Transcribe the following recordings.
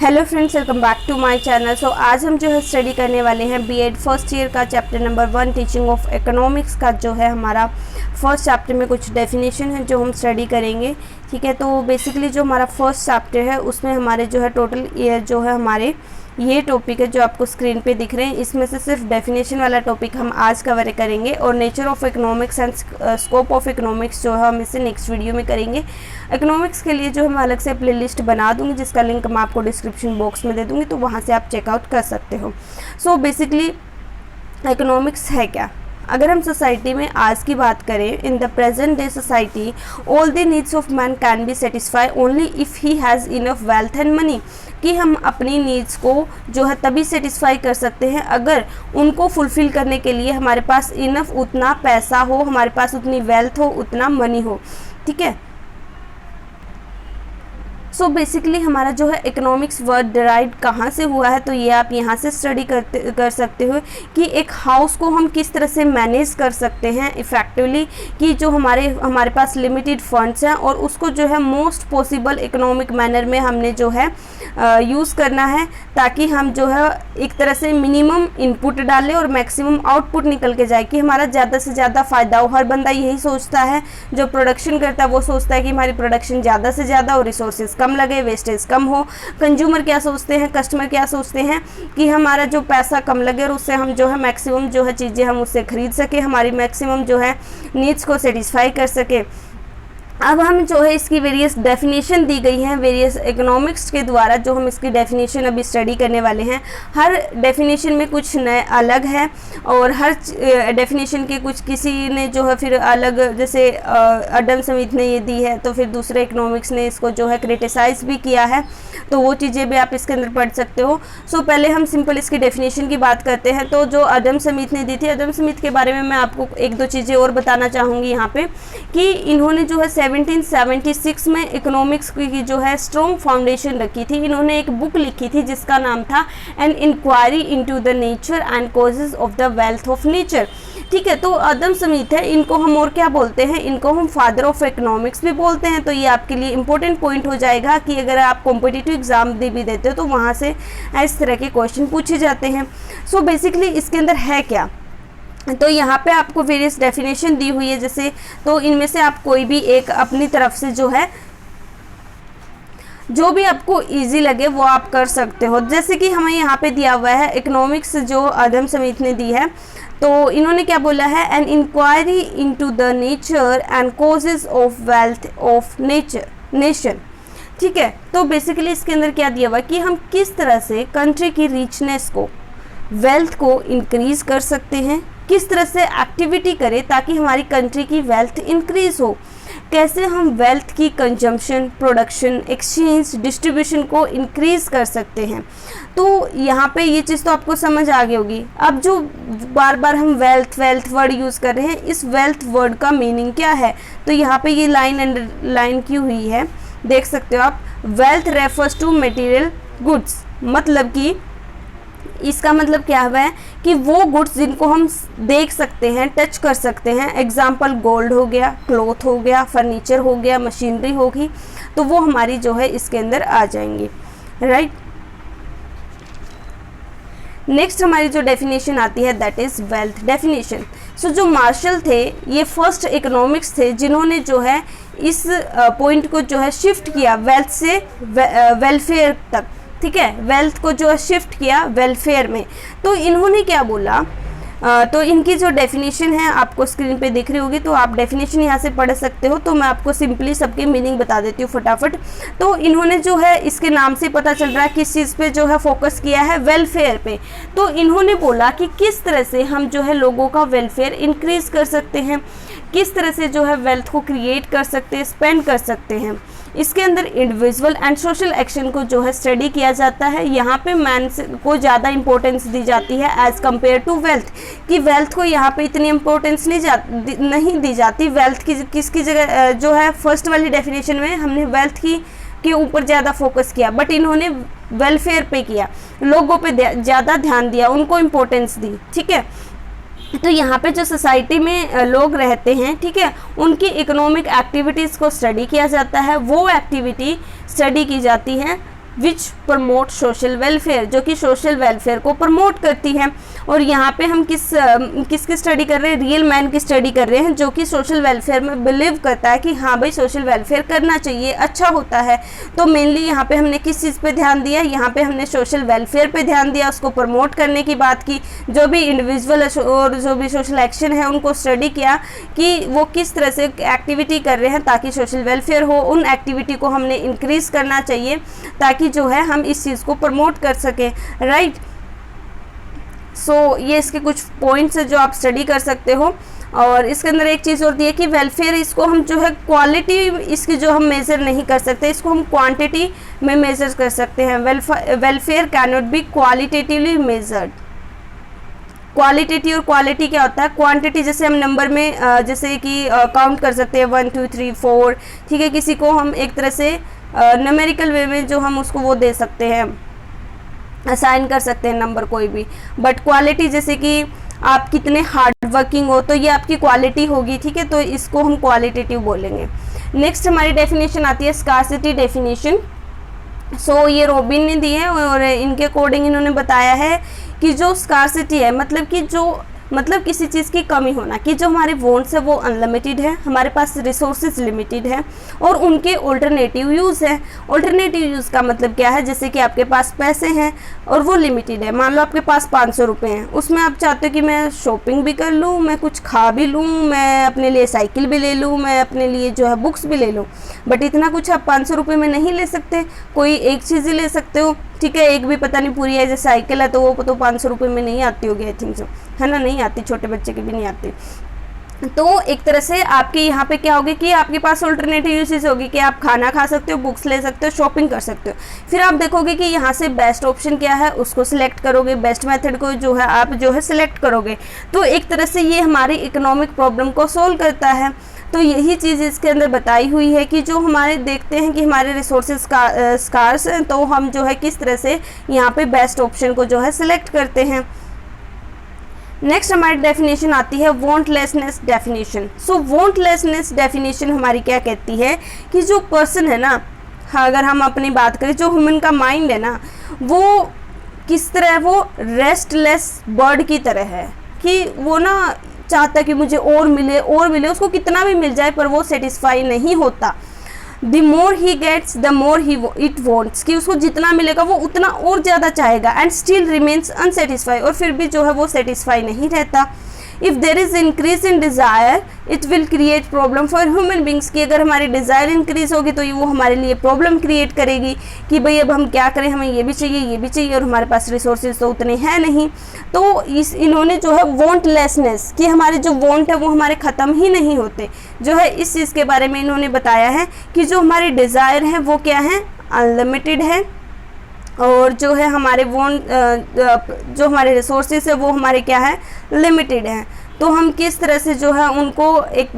Hello friends, welcome back to my channel. So आज हम जो है स्टडी करने वाले हैं बीएड फर्स्ट ईयर का chapter number 1 teaching of economics का जो है हमारा फर्स्ट चैप्टर में कुछ डेफिनेशन है जो हम स्टडी करेंगे। ठीक है, तो बेसिकली जो हमारा फर्स्ट चैप्टर है उसमें हमारे जो है टोटल जो है हमारे ये टॉपिक है जो आपको स्क्रीन पे दिख रहे हैं, इसमें से सिर्फ डेफिनेशन वाला टॉपिक हम आज कवर करेंगे और nature of economics and scope of economics जो है हम इसे नेक्स्ट वीडियो में करेंगे। इकोनॉमिक्स के लिए जो हम अलग से प्लेलिस्ट बना दूंगी जिसका लिंक मैं आपको डिस्क्रिप्शन बॉक्स में दे दूंगी, तो वहाँ से आप चेकआउट कर सकते हो। सो बेसिकली इकोनॉमिक्स है क्या? अगर हम सोसाइटी में आज की बात करें, in the present day society all the needs of man can be satisfy only if he has enough wealth and money, कि हम अपनी नीड्स को जो है तभी सेटिस्फाई कर सकते हैं अगर उनको फुलफ़िल करने के लिए हमारे पास इनफ उतना पैसा हो, हमारे पास उतनी वेल्थ हो, उतना मनी हो। ठीक है, सो बेसिकली हमारा जो है इकोनॉमिक्स वर्ड डिराइव कहाँ से हुआ है, तो ये आप यहाँ से स्टडी कर सकते हो कि एक हाउस को हम किस तरह से मैनेज कर सकते हैं इफ़ेक्टिवली, कि जो हमारे पास लिमिटेड फंड्स हैं और उसको जो है मोस्ट पॉसिबल इकोनॉमिक मैनर में हमने जो है यूज़ करना है, ताकि हम जो है एक तरह से मिनिमम इनपुट डालें और मैक्सिमम आउटपुट निकल के जाए, कि हमारा ज़्यादा से ज़्यादा फ़ायदा हो। हर बंदा यही सोचता है, जो प्रोडक्शन करता है वो सोचता है कि हमारी प्रोडक्शन ज़्यादा से ज़्यादा और रिसोर्सेज कम लगे, वेस्टेज कम हो। कंज्यूमर क्या सोचते हैं, कस्टमर क्या सोचते हैं कि हमारा जो पैसा कम लगे और उससे हम जो है मैक्सिमम जो है चीज़ें हम उससे खरीद सके, हमारी मैक्सिमम जो है नीड्स को सेटिस्फाई कर सके। अब हम जो है इसकी वेरियस डेफिनेशन दी गई हैं वेरियस इकोनॉमिक्स के द्वारा, जो हम इसकी डेफिनेशन अभी स्टडी करने वाले हैं। हर डेफिनेशन में कुछ नए अलग है और हर डेफिनेशन के कुछ किसी ने जो है फिर अलग, जैसे एडम स्मिथ ने ये दी है तो फिर दूसरे इकोनॉमिक्स ने इसको जो है क्रिटिसाइज भी किया है, तो वो चीज़ें भी आप इसके अंदर पढ़ सकते हो। सो पहले हम सिंपल इसकी डेफिनेशन की बात करते हैं। तो जो एडम स्मिथ ने दी थी, एडम स्मिथ के बारे में मैं आपको एक दो चीज़ें और बताना चाहूँगी यहाँ पे, कि इन्होंने जो है 1776 में इकोनॉमिक्स की जो है स्ट्रॉन्ग फाउंडेशन रखी थी। इन्होंने एक बुक लिखी थी जिसका नाम था an inquiry into the nature and causes of the wealth of nature. ठीक है, तो एडम स्मिथ है, इनको हम और क्या बोलते हैं, इनको हम फादर ऑफ इकोनॉमिक्स भी बोलते हैं। तो ये आपके लिए इंपॉर्टेंट पॉइंट हो जाएगा कि अगर आप कॉम्पिटिटिव एग्जाम भी देते हो तो वहाँ से इस तरह के क्वेश्चन पूछे जाते हैं। सो बेसिकली इसके अंदर है क्या, तो यहाँ पे आपको वेरियस डेफिनेशन दी हुई है, जैसे तो इनमें से आप कोई भी एक अपनी तरफ से जो है जो भी आपको इजी लगे वो आप कर सकते हो। जैसे कि हमें यहाँ पे दिया हुआ है इकोनॉमिक्स जो एडम स्मिथ ने दी है, तो इन्होंने क्या बोला है, an inquiry into the nature and causes of wealth of nation. ठीक है, तो बेसिकली इसके अंदर क्या दिया हुआ है कि हम किस तरह से कंट्री की रिचनेस को, वेल्थ को इंक्रीज कर सकते हैं, किस तरह से एक्टिविटी करें ताकि हमारी कंट्री की वेल्थ इंक्रीज हो, कैसे हम वेल्थ की कंजम्पशन, प्रोडक्शन, एक्सचेंज, डिस्ट्रीब्यूशन को इंक्रीज कर सकते हैं। तो यहाँ पे ये चीज़ तो आपको समझ आ गई होगी। अब जो बार बार हम वेल्थ वर्ड यूज़ कर रहे हैं, इस वेल्थ वर्ड का मीनिंग क्या है, तो यहाँ पे ये लाइन की हुई है, देख सकते हो आप। Wealth refers to material goods, मतलब कि इसका मतलब क्या हुआ है कि वो गुड्स जिनको हम देख सकते हैं, टच कर सकते हैं। एग्जाम्पल गोल्ड हो गया, क्लॉथ हो गया, फर्नीचर हो गया, मशीनरी होगी, तो वो हमारी जो है इसके अंदर आ जाएंगी, राइट। नेक्स्ट हमारी जो डेफिनेशन आती है दैट इज़ वेल्थ डेफिनेशन। सो जो मार्शल थे ये फर्स्ट इकोनॉमिक्स थे जिन्होंने जो है इस पॉइंट को जो है शिफ्ट किया वेल्थ से वेलफेयर तक। ठीक है, वेल्थ को जो शिफ्ट किया वेलफेयर में। तो इन्होंने क्या बोला, तो इनकी जो डेफिनेशन है आपको स्क्रीन पे दिख रही होगी, तो आप डेफिनेशन यहाँ से पढ़ सकते हो। तो मैं आपको सिंपली सबके मीनिंग बता देती हूँ फटाफट। तो इन्होंने जो है इसके नाम से पता चल रहा है किस चीज़ पे जो है फोकस किया है, वेलफेयर पे। तो इन्होंने बोला कि किस तरह से हम जो है लोगों का वेलफेयर इंक्रीज कर सकते हैं, किस तरह से जो है वेल्थ को क्रिएट कर सकते हैं, स्पेंड कर सकते हैं। इसके अंदर इंडिविजुअल एंड सोशल एक्शन को जो है स्टडी किया जाता है। यहाँ पे मैन को ज़्यादा इंपॉर्टेंस दी जाती है एज़ कम्पेयर टू वेल्थ, कि वेल्थ को यहाँ पे इतनी इंपॉर्टेंस नहीं दी जाती। वेल्थ की किसकी जगह जो है फर्स्ट वाली डेफिनेशन में हमने वेल्थ के ऊपर ज़्यादा फोकस किया, बट इन्होंने वेलफेयर पे किया, लोगों पे ज़्यादा ध्यान दिया, उनको इम्पोर्टेंस दी। ठीक है, तो यहाँ पे जो सोसाइटी में लोग रहते हैं, ठीक है, उनकी इकोनॉमिक एक्टिविटीज़ को स्टडी किया जाता है। वो एक्टिविटी स्टडी की जाती है विच प्रमोट सोशल वेलफेयर, जो कि सोशल वेलफेयर को प्रमोट करती है। और यहाँ पे हम किसकी स्टडी कर रहे हैं, रियल मैन की स्टडी कर रहे हैं, जो कि सोशल वेलफेयर में बिलीव करता है कि हाँ भाई सोशल वेलफेयर करना चाहिए, अच्छा होता है। तो मेनली यहाँ पे हमने किस चीज़ पे ध्यान दिया, यहाँ पे हमने सोशल वेलफेयर पे ध्यान दिया, उसको प्रमोट करने की बात की। जो भी इंडिविजुअल और जो भी सोशल एक्शन है उनको स्टडी किया कि वो किस तरह से एक्टिविटी कर रहे हैं ताकि सोशल वेलफेयर हो, उन एक्टिविटी को हमने इंक्रीज़ करना चाहिए ताकि जो है हम इस चीज़ को प्रमोट कर सकें, राइट। सो ये इसके कुछ पॉइंट्स है जो आप स्टडी कर सकते हो। और इसके अंदर एक चीज़ और दी है कि वेलफेयर, इसको हम जो है क्वालिटी इसकी जो हम मेज़र नहीं कर सकते, इसको हम क्वांटिटी में मेज़र कर सकते हैं। Welfare can not be qualitatively measured. Qualitative और क्वालिटी क्या होता है, क्वांटिटी जैसे हम नंबर में जैसे कि काउंट कर सकते हैं 1 2 3 4, ठीक है, किसी को हम एक तरह से न्यूमेरिकल वे में जो हम उसको वो दे सकते हैं, असाइन कर सकते हैं नंबर कोई भी। बट क्वालिटी जैसे कि आप कितने हार्ड वर्किंग हो, तो ये आपकी क्वालिटी होगी, ठीक है, तो इसको हम क्वालिटेटिव बोलेंगे। नेक्स्ट हमारी डेफिनेशन आती है स्कार्सिटी डेफिनेशन। सो ये रॉबिन ने दी है और इनके अकॉर्डिंग इन्होंने बताया है कि जो स्कार्सिटी है मतलब किसी चीज़ की कमी होना, कि जो हमारे वॉन्ट्स है वो अनलिमिटेड है, हमारे पास रिसोर्सेज लिमिटेड है और उनके ऑल्टरनेटिव यूज़ है। ऑल्टरनेटिव यूज़ का मतलब क्या है, जैसे कि आपके पास पैसे हैं और वो लिमिटेड है। मान लो आपके पास 500 रुपये हैं, उसमें आप चाहते हो कि मैं शॉपिंग भी कर लूँ, मैं कुछ खा भी लूँ, मैं अपने लिए साइकिल भी ले लूँ, मैं अपने लिए जो है बुक्स भी ले लूँ, बट इतना कुछ आप 500 रुपये में नहीं ले सकते। कोई एक चीज़ ही ले सकते हो, ठीक है, एक भी पता नहीं पूरी है, जैसे साइकिल है तो वो तो 500 रुपये में नहीं आती होगी, आई थिंक सो, है ना, नहीं आती, छोटे बच्चे की भी नहीं आती। तो एक तरह से आपके यहाँ पे क्या होगी कि आपके पास ऑल्टरनेटिव यूसेज होगी कि आप खाना खा सकते हो, बुक्स ले सकते हो, शॉपिंग कर सकते हो। फिर आप देखोगे कि यहाँ से बेस्ट ऑप्शन क्या है, उसको सिलेक्ट करोगे, बेस्ट मेथड को जो है आप जो है सिलेक्ट करोगे। तो एक तरह से ये हमारी इकोनॉमिक प्रॉब्लम को सोल्व करता है। तो यही चीज़ इसके अंदर बताई हुई है कि जो हमारे देखते हैं कि हमारे रिसोर्सेज स्कार्स हैं, तो हम जो है किस तरह से यहाँ पे बेस्ट ऑप्शन को जो है सिलेक्ट करते हैं। नेक्स्ट हमारी डेफिनेशन आती है वॉन्टलेसनेस डेफिनेशन। सो वॉन्टलेसनेस डेफिनेशन हमारी क्या कहती है कि जो पर्सन है ना, अगर हम अपनी बात करें, जो ह्यूमन का माइंड है ना, वो किस तरह, वो रेस्टलेस बर्ड की तरह है कि वो ना चाहता है कि मुझे और मिले, उसको कितना भी मिल जाए पर वो सेटिस्फाई नहीं होता। The more he gets the more he it wants, कि उसको जितना मिलेगा वो उतना और ज़्यादा चाहेगा। एंड स्टिल रिमेन्स अनसेटिस्फाई, और फिर भी जो है वो सेटिस्फाई नहीं रहता। If there is increase in desire it will create problem for human beings, की अगर हमारी डिज़ायर इंक्रीज होगी तो वो हमारे लिए प्रॉब्लम क्रिएट करेगी कि भाई अब हम क्या करें, हमें ये भी चाहिए और हमारे पास रिसोर्सेज तो उतने हैं नहीं। तो इन्होंने जो है वॉन्टलेसनेस, कि हमारे जो वॉन्ट है वो हमारे ख़त्म ही नहीं होते, जो है इस चीज़ के बारे में इन्होंने बताया है कि जो हमारी डिज़ायर है वो क्या है, अनलिमिटेड है, और जो है हमारे जो हमारे रिसोर्सेज है वो हमारे क्या है, लिमिटेड हैं। तो हम किस तरह से जो है उनको एक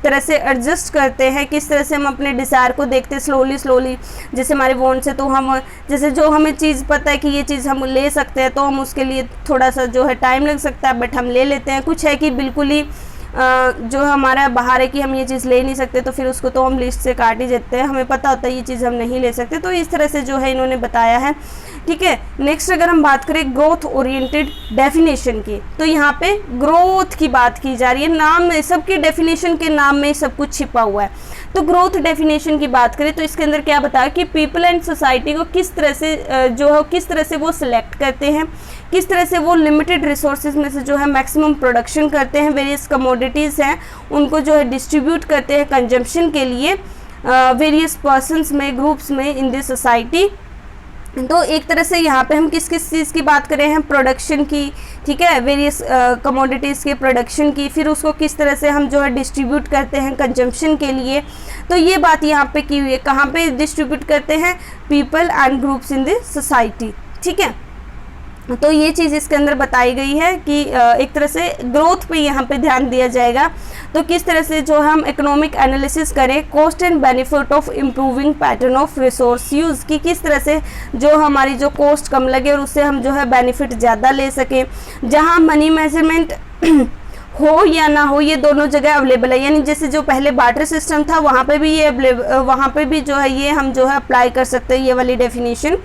तरह से एडजस्ट करते हैं, किस तरह से हम अपने डिज़ायर को देखते हैं स्लोली, जैसे हमारे वॉन्ट से, तो हम जैसे जो हमें चीज़ पता है कि ये चीज़ हम ले सकते हैं, तो हम उसके लिए थोड़ा सा जो है टाइम लग सकता है, बट हम ले लेते हैं। कुछ है कि बिल्कुल ही जो हमारा बाहर है कि हम ये चीज़ ले नहीं सकते, तो फिर उसको तो हम लिस्ट से काट ही देते हैं, हमें पता होता है ये चीज़ हम नहीं ले सकते। तो इस तरह से जो है इन्होंने बताया है, ठीक है। नेक्स्ट अगर हम बात करें ग्रोथ ओरिएंटेड डेफिनेशन की, तो यहाँ पे ग्रोथ की बात की जा रही है, नाम में सबके डेफिनेशन के नाम में सब कुछ छिपा हुआ है। तो ग्रोथ डेफिनेशन की बात करें तो इसके अंदर क्या बताया कि पीपल एंड सोसाइटी को किस तरह से जो है किस तरह से वो सिलेक्ट करते हैं, किस तरह से वो लिमिटेड रिसोर्सेज में से जो है मैक्सिमम प्रोडक्शन करते हैं, वेरियस कमोडिटीज़ हैं उनको जो है डिस्ट्रीब्यूट करते हैं कंजम्पशन के लिए वेरियस पर्सन्स में, ग्रुप्स में इन दिस सोसाइटी। तो एक तरह से यहाँ पे हम किस किस चीज़ की बात कर रहे हैं, प्रोडक्शन की, ठीक है, वेरियस कमोडिटीज़ के प्रोडक्शन की, फिर उसको किस तरह से हम जो है डिस्ट्रीब्यूट करते हैं कंजम्पशन के लिए। तो ये बात यहाँ पे की हुई है, कहाँ पे डिस्ट्रीब्यूट करते हैं, people and groups in the society, ठीक है। तो ये चीज़ इसके अंदर बताई गई है कि एक तरह से ग्रोथ पे यहाँ पे ध्यान दिया जाएगा। तो किस तरह से जो हम इकोनॉमिक एनालिसिस करें, cost and benefit of improving pattern of resource use, की किस तरह से जो हमारी जो कॉस्ट कम लगे और उससे हम जो है बेनिफिट ज़्यादा ले सकें। जहाँ मनी मेजरमेंट हो या ना हो, ये दोनों जगह अवेलेबल है। यानी जैसे जो पहले बार्टर सिस्टम था वहाँ पे भी ये वहाँ पे भी जो है ये हम जो है अप्लाई कर सकते हैं ये वाली डेफिनेशन।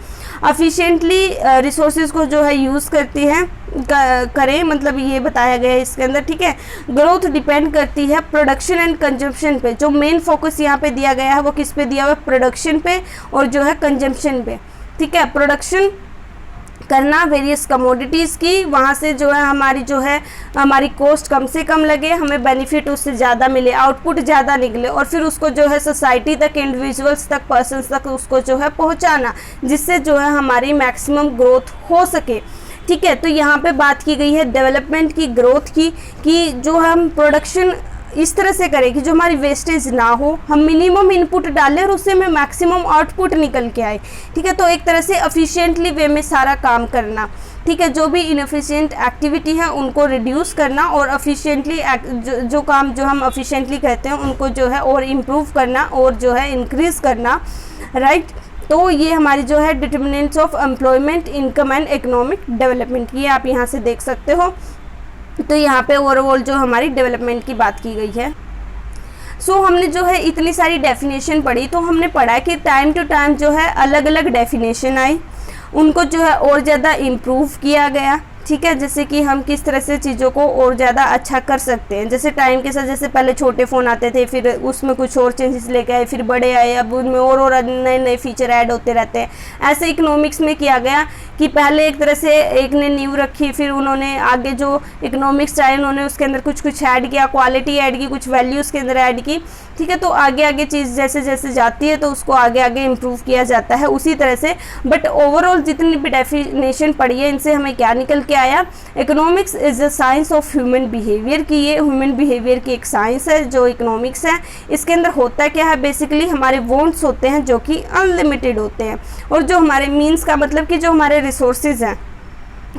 एफिशिएंटली रिसोर्सेज को जो है यूज़ करती है करें, मतलब ये बताया गया है इसके अंदर, ठीक है। ग्रोथ डिपेंड करती है प्रोडक्शन एंड कंजम्पशन पे। जो मेन फोकस यहाँ पे दिया गया है वो किस पे दिया हुआ है, प्रोडक्शन पे और जो है कंजम्पशन पे, ठीक है। प्रोडक्शन करना वेरियस कमोडिटीज़ की, वहाँ से जो है हमारी कॉस्ट कम से कम लगे, हमें बेनिफिट उससे ज़्यादा मिले, आउटपुट ज़्यादा निकले, और फिर उसको जो है सोसाइटी तक, इंडिविजुअल्स तक, पर्सन्स तक उसको जो है पहुँचाना, जिससे जो है हमारी मैक्सिमम ग्रोथ हो सके, ठीक है। तो यहाँ पे बात की गई है डेवलपमेंट की, ग्रोथ की, कि जो हम प्रोडक्शन इस तरह से करें कि जो हमारी वेस्टेज ना हो, हम मिनिमम इनपुट डालें और उससे हमें मैक्सिमम आउटपुट निकल के आए, ठीक है। तो एक तरह से एफिशिएंटली वे में सारा काम करना, ठीक है। जो भी इनएफिशिएंट एक्टिविटी है उनको रिड्यूस करना, और एफिशिएंटली जो काम जो हम एफिशिएंटली कहते हैं उनको जो है और इम्प्रूव करना और जो है इंक्रीज करना, राइट। तो ये हमारी जो है determinants of employment, income and economic development, ये आप यहाँ से देख सकते हो। तो यहाँ पे ओवरऑल जो हमारी डेवलपमेंट की बात की गई है। सो हमने जो है इतनी सारी डेफिनेशन पढ़ी, तो हमने पढ़ा कि टाइम टू टाइम जो है अलग अलग डेफिनेशन आई, उनको जो है और ज़्यादा इम्प्रूव किया गया, ठीक है। जैसे कि हम किस तरह से चीज़ों को और ज़्यादा अच्छा कर सकते हैं। जैसे टाइम के साथ, जैसे पहले छोटे फ़ोन आते थे, फिर उसमें कुछ और चेंजेस लेके आए, फिर बड़े आए, अब उनमें और नए नए फीचर ऐड होते रहते हैं। ऐसे इकोनॉमिक्स में किया गया कि पहले एक तरह से एक ने नींव रखी, फिर उन्होंने आगे जो इकोनॉमिक्स आए उन्होंने उसके अंदर कुछ कुछ ऐड किया, क्वालिटी ऐड की, कुछ वैल्यूज़ के अंदर ऐड की, ठीक है। तो आगे आगे चीज़ जैसे जैसे जाती है तो उसको आगे आगे इम्प्रूव किया जाता है उसी तरह से। बट ओवरऑल जितनी भी डेफिनेशन पढ़ी है इनसे हमें क्या निकल के आया, economics is a science of human behaviour, की ये ह्यूमन बिहेवियर की एक साइंस है जो इकोनॉमिक्स है। इसके अंदर होता क्या है, बेसिकली हमारे वॉन्ट्स होते हैं जो कि अनलिमिटेड होते हैं, और जो हमारे मीन्स का मतलब कि जो हमारे रिसोर्सेज हैं,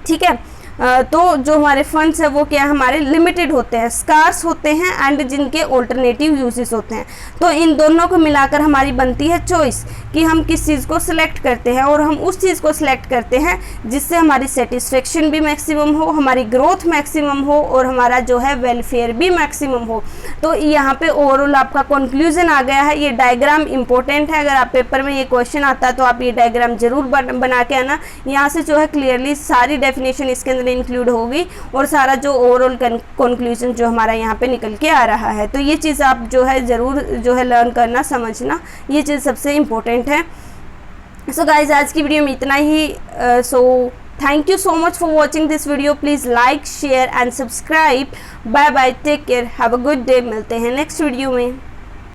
ठीक है, तो जो हमारे फंड्स है वो क्या हमारे लिमिटेड होते हैं, स्कार्स होते हैं, एंड जिनके ऑल्टरनेटिव यूजेस होते हैं। तो इन दोनों को मिलाकर हमारी बनती है चॉइस कि हम किस चीज़ को सिलेक्ट करते हैं, और हम उस चीज़ को सिलेक्ट करते हैं जिससे हमारी सेटिस्फेक्शन भी मैक्सिमम हो, हमारी ग्रोथ मैक्सिमम हो, और हमारा जो है वेलफेयर भी मैक्सिमम हो। तो यहाँ पे ओवरऑल आपका कंक्लूजन आ गया है। ये डायग्राम इंपॉर्टेंट है, अगर आप पेपर में ये क्वेश्चन आता है तो आप ये डायग्राम जरूर बना के आना। यहाँ से जो है क्लियरली सारी डेफिनेशन इसके अंदर इंक्लूड होगी, और सारा जो ओवरऑल कंक्लूजन जो हमारा यहाँ पे निकल के आ रहा है। तो ये चीज़ आप जो है ज़रूर जो है लर्न करना, समझना, ये चीज़ सबसे इम्पोर्टेंट है। सो गाइज आज की वीडियो में इतना ही। So thank you so much for watching this video. Please like, share and subscribe. Bye bye, take care, have a good day. मिलते हैं नेक्स्ट वीडियो में।